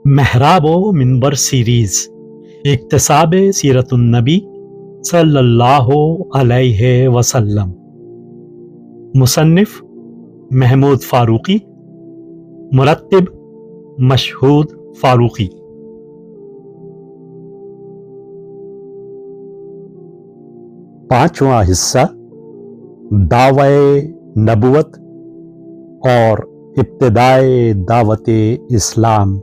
महराब व मिंबर सीरीज इक्तसाब सीरतुन्नबी सल्लल्लाहु अलैहि वसल्लम। मुसन्निफ महमूद फारूकी, मुरत्तिब मशहूद फारूकी। पांचवा हिस्सा दावे नबुवत और इब्तिदाए दावत इस्लाम।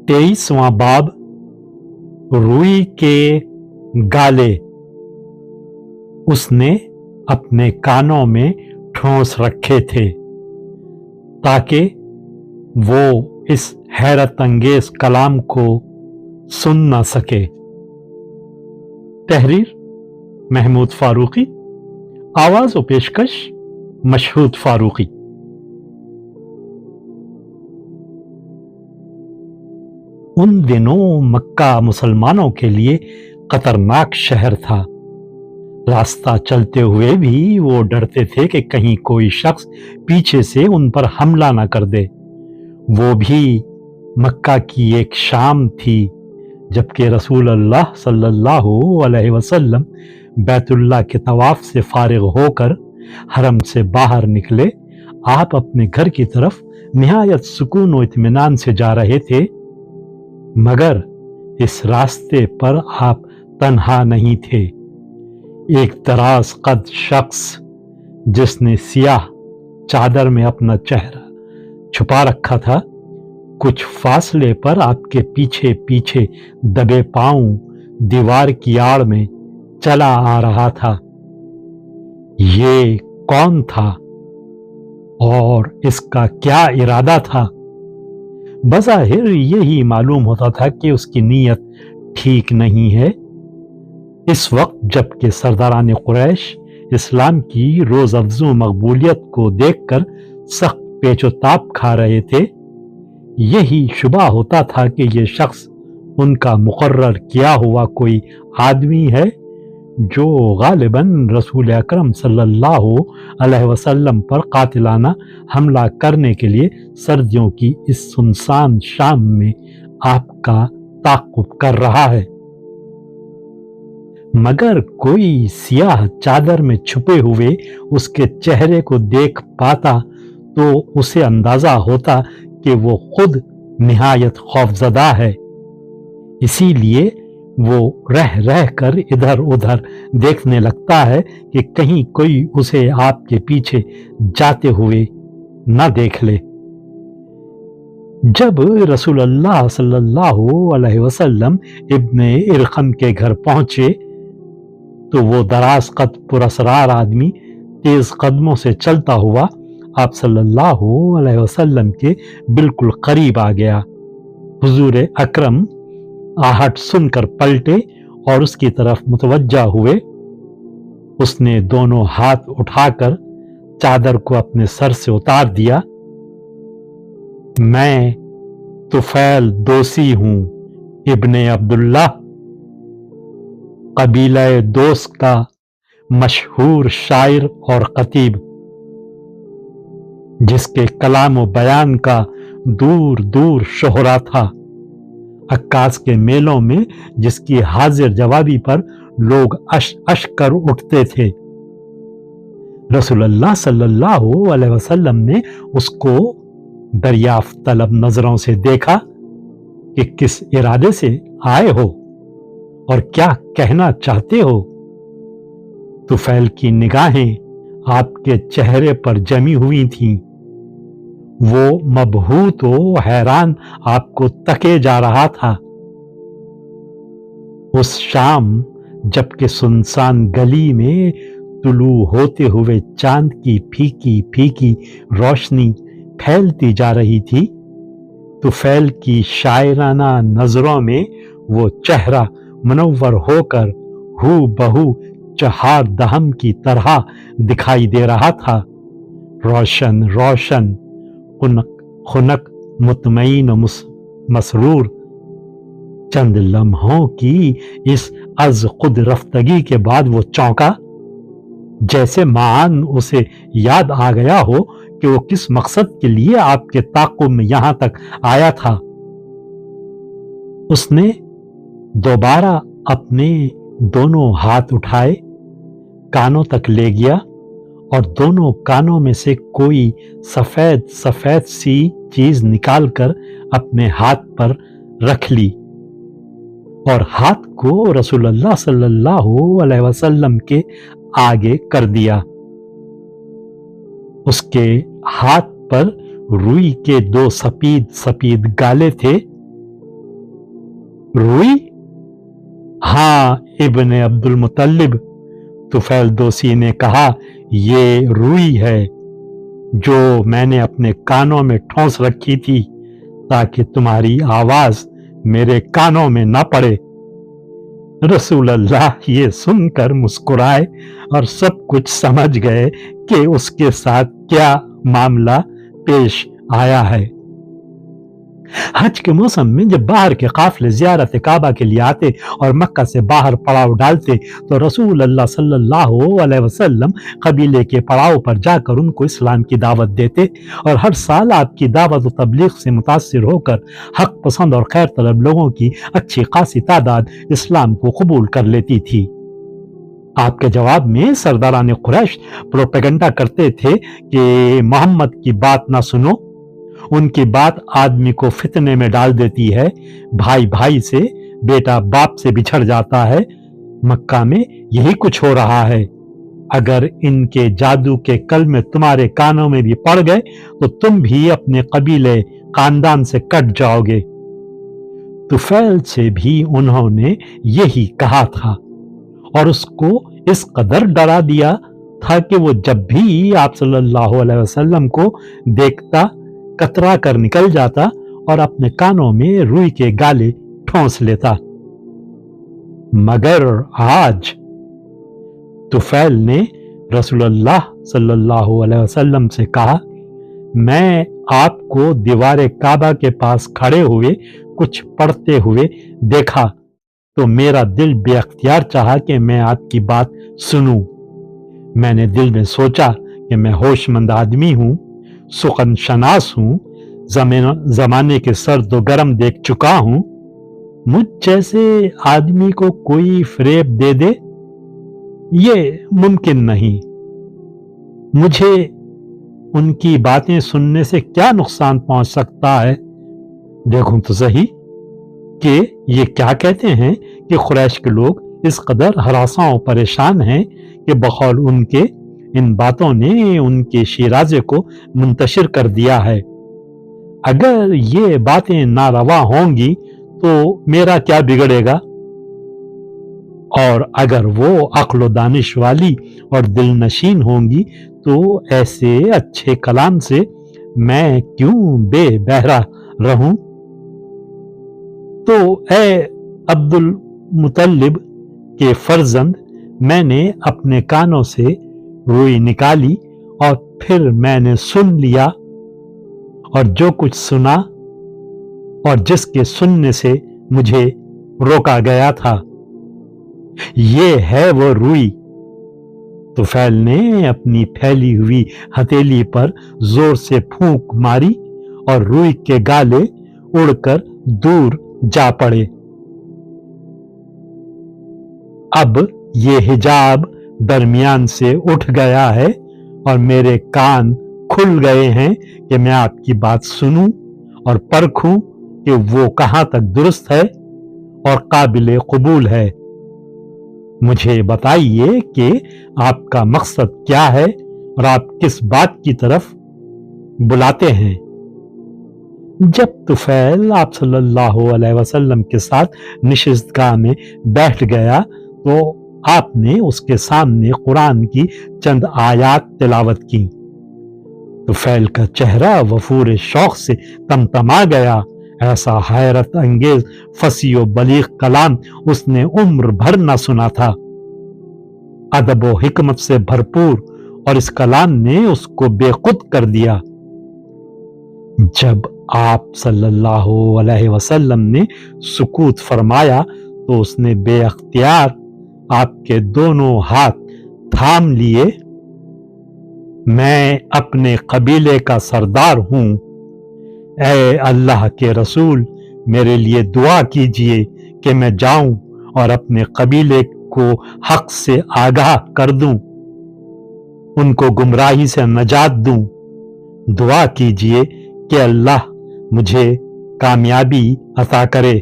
तेईसवां बाब रूई के गाले। उसने अपने कानों में ठोंस रखे थे ताकि वो इस हैरत अंगेज कलाम को सुन न सके। तहरीर महमूद फारूकी, आवाज व पेशकश मशहूद फारूकी। उन दिनों मक्का मुसलमानों के लिए खतरनाक शहर था। रास्ता चलते हुए भी वो डरते थे कि कहीं कोई शख्स पीछे से उन पर हमला न कर दे। वो भी मक्का की एक शाम थी जबकि रसूल अल्लाह सल्लल्लाहु अलैहि वसल्लम बैतुल्लाह के तवाफ से फारिग होकर हरम से बाहर निकले। आप अपने घर की तरफ निहायत सुकून और इत्मीनान से जा रहे थे, मगर इस रास्ते पर आप तन्हा नहीं थे। एक दराज कद शख्स जिसने सियाह चादर में अपना चेहरा छुपा रखा था, कुछ फासले पर आपके पीछे पीछे दबे पांव दीवार की आड़ में चला आ रहा था। ये कौन था और इसका क्या इरादा था? बज़ाहिर यही मालूम होता था कि उसकी नीयत ठीक नहीं है। इस वक्त जबकि सरदारान कुरैश इस्लाम की रोज अफजू मकबूलियत को देखकर सख्त पेचोताप खा रहे थे, यही शुबा होता था कि ये शख्स उनका मुकर्रर किया हुआ कोई आदमी है जो गालिबन रसूल अकरम सल्लल्लाहु अलैहि वसल्लम पर कातिलाना हमला करने के लिए सर्दियों की इस सुनसान शाम में आपका ताक़ुब कर रहा है। मगर कोई सियाह चादर में छुपे हुए उसके चेहरे को देख पाता तो उसे अंदाजा होता कि वो खुद निहायत खौफजदा है। इसीलिए वो रह रह कर इधर उधर देखने लगता है कि कहीं कोई उसे आपके पीछे जाते हुए न देख ले। जब रसूलुल्लाह सल्लल्लाहु अलैहि वसल्लम इब्ने इरकम के घर पहुंचे तो वो दराज कद पुरअसरार आदमी तेज कदमों से चलता हुआ आप सल्लल्लाहु अलैहि वसल्लम के बिल्कुल करीब आ गया। हुजूर अकरम आहट सुनकर पलटे और उसकी तरफ मुतवज्जा हुए। उसने दोनों हाथ उठाकर चादर को अपने सर से उतार दिया। मैं तुफैल दोसी हूं, इब्ने अब्दुल्लाह, कबीला दोस का मशहूर शायर और खतीब, जिसके कलाम व बयान का दूर दूर शोहरा था। अक्कास के मेलों में जिसकी हाजिर जवाबी पर लोग अश अश कर उठते थे। रसूलुल्लाह सल्लल्लाहु अलैहि वसल्लम ने उसको दरियाफ्त तलब नजरों से देखा कि किस इरादे से आए हो और क्या कहना चाहते हो। तुफैल की निगाहें आपके चेहरे पर जमी हुई थीं। वो मबहूत व हैरान आपको तके जा रहा था। उस शाम जबकि सुनसान गली में तुलू होते हुए चांद की फीकी फीकी रोशनी फैलती जा रही थी, तुफैल की शायराना नजरों में वो चेहरा मुनव्वर होकर हू बहू चहार दहम की तरह दिखाई दे रहा था। रोशन रोशन खुनक मुतमईन मसरूर। चंद लम्हों की इस अज खुद रफ्तगी के बाद वो चौंका, जैसे मान उसे याद आ गया हो कि वो किस मकसद के लिए आपके ताक़ुब में यहां तक आया था। उसने दोबारा अपने दोनों हाथ उठाए, कानों तक ले गया और दोनों कानों में से कोई सफेद सफेद सी चीज निकालकर अपने हाथ पर रख ली और हाथ को रसूलुल्लाह सल्लल्लाहु अलैहि वसल्लम के आगे कर दिया। उसके हाथ पर रुई के 2 सफेद सफेद गाले थे। रुई? हाँ इब्ने अब्दुल मुत्तलिब, तुफैल दोसी ने कहा, ये रुई है जो मैंने अपने कानों में ठोंस रखी थी ताकि तुम्हारी आवाज मेरे कानों में न पड़े। रसूलुल्लाह ये सुनकर मुस्कुराए और सब कुछ समझ गए कि उसके साथ क्या मामला पेश आया है। हज के मौसम में जब बाहर के काफिले ज़ियारत काबा के लिए आते और मक्का से बाहर पड़ाव डालते तो रसूलुल्लाह सल्लल्लाहु अलैहि वसल्लम कबीले के पड़ाव पर जाकर उनको इस्लाम की दावत देते और हर साल आपकी दावत व तबलीग से मुतासिर होकर हक पसंद और खैर तलब लोगों की अच्छी खासी तादाद इस्लाम को कबूल कर लेती थी। आपके जवाब में सरदारान कुरैश प्रोपेगेंडा करते थे कि मोहम्मद की बात ना सुनो, उनकी बात आदमी को फितने में डाल देती है, भाई भाई से, बेटा बाप से बिछड़ जाता है। मक्का में यही कुछ हो रहा है। अगर इनके जादू के कलमे तुम्हारे कानों में भी पड़ गए तो तुम भी अपने कबीले खानदान से कट जाओगे। तुफैल से भी उन्होंने यही कहा था और उसको इस कदर डरा दिया था कि वो जब भी आप सल्लल्लाहु अलैहि वसल्लम को देखता कतरा कर निकल जाता और अपने कानों में रुई के गाले ठोंस लेता। मगर आज तुफैल ने रसूलुल्लाह सल्लल्लाहु अलैहि वसल्लम से कहा, मैं आपको दीवारे काबा के पास खड़े हुए कुछ पढ़ते हुए देखा तो मेरा दिल बेअख्तियार चाहा कि मैं आपकी बात सुनूं। मैंने दिल में सोचा कि मैं होशमंद आदमी हूं, सुखन शनास हूं, जमाने के सर्द व गरम देख चुका हूं। मुझ जैसे आदमी को कोई फरेब दे दे, ये मुमकिन नहीं। मुझे उनकी बातें सुनने से क्या नुकसान पहुंच सकता है। देखूं तो सही कि ये क्या कहते हैं कि कुरैश के लोग इस कदर हरासा और परेशान हैं कि बकौल उनके इन बातों ने उनके शिराजे को मुंतशिर कर दिया है। अगर ये बातें नारवा होंगी तो मेरा क्या बिगड़ेगा, और अगर वो अक्ल व दानिश वाली और दिल नशीन होंगी तो ऐसे अच्छे कलाम से मैं क्यों बेबहरा रहूं। तो ए अब्दुल मुत्तलिब के फर्जंद, मैंने अपने कानों से रुई निकाली और फिर मैंने सुन लिया, और जो कुछ सुना और जिसके सुनने से मुझे रोका गया था, ये है वो रुई। तुफैल ने अपनी फैली हुई हथेली पर जोर से फूंक मारी और रुई के गाले उड़कर दूर जा पड़े। अब ये हिजाब दरमियान से उठ गया है और मेरे कान खुल गए हैं कि मैं आपकी बात सुनूं और परखूं कि वो कहां तक दुरुस्त है और काबिल कबूल है। मुझे बताइए कि आपका मकसद क्या है और आप किस बात की तरफ बुलाते हैं। जब तुफैल आप सल्लल्लाहु अलैहि वसल्लम के साथ निशिस्तगाह में बैठ गया तो आपने उसके सामने कुरान की चंद आयात तिलावत की। तुफैल का चेहरा वफूर शौक से तमतमा गया। ऐसा हैरत अंगेज फसी व बलीग कलाम उसने उम्र भर न सुना था। अदब व हिकमत से भरपूर और इस कलाम ने उसको बेखुद कर दिया। जब आप सल्लल्लाहु अलैहि वसल्लम ने सुकूत फरमाया तो उसने बेअख्तियार आपके दोनों हाथ थाम लिए। میں اپنے قبیلے کا سردار ہوں، اے اللہ کے رسول میرے لیے دعا کیجئے کہ میں جاؤں اور اپنے قبیلے کو حق سے آگاہ کر دوں، ان کو گمراہی سے نجات دوں۔ دعا کیجئے کہ اللہ مجھے کامیابی عطا کرے۔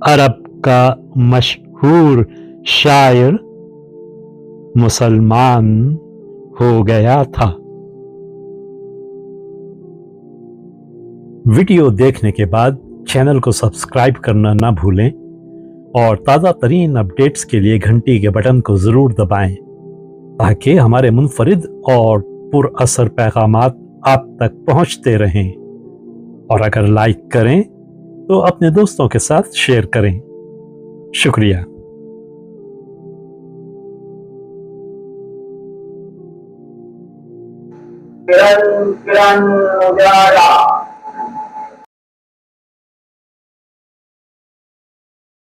عرب کا مشہور شاعر مسلمان ہو گیا تھا۔ ویڈیو دیکھنے کے بعد چینل کو سبسکرائب کرنا نہ بھولیں اور تازہ ترین اپڈیٹس کے لیے گھنٹی کے بٹن کو ضرور دبائیں تاکہ ہمارے منفرد اور پر اثر پیغامات آپ تک پہنچتے رہیں، اور اگر لائک کریں تو اپنے دوستوں کے ساتھ شیئر کریں۔ شکریہ۔ کرن کرن اجالا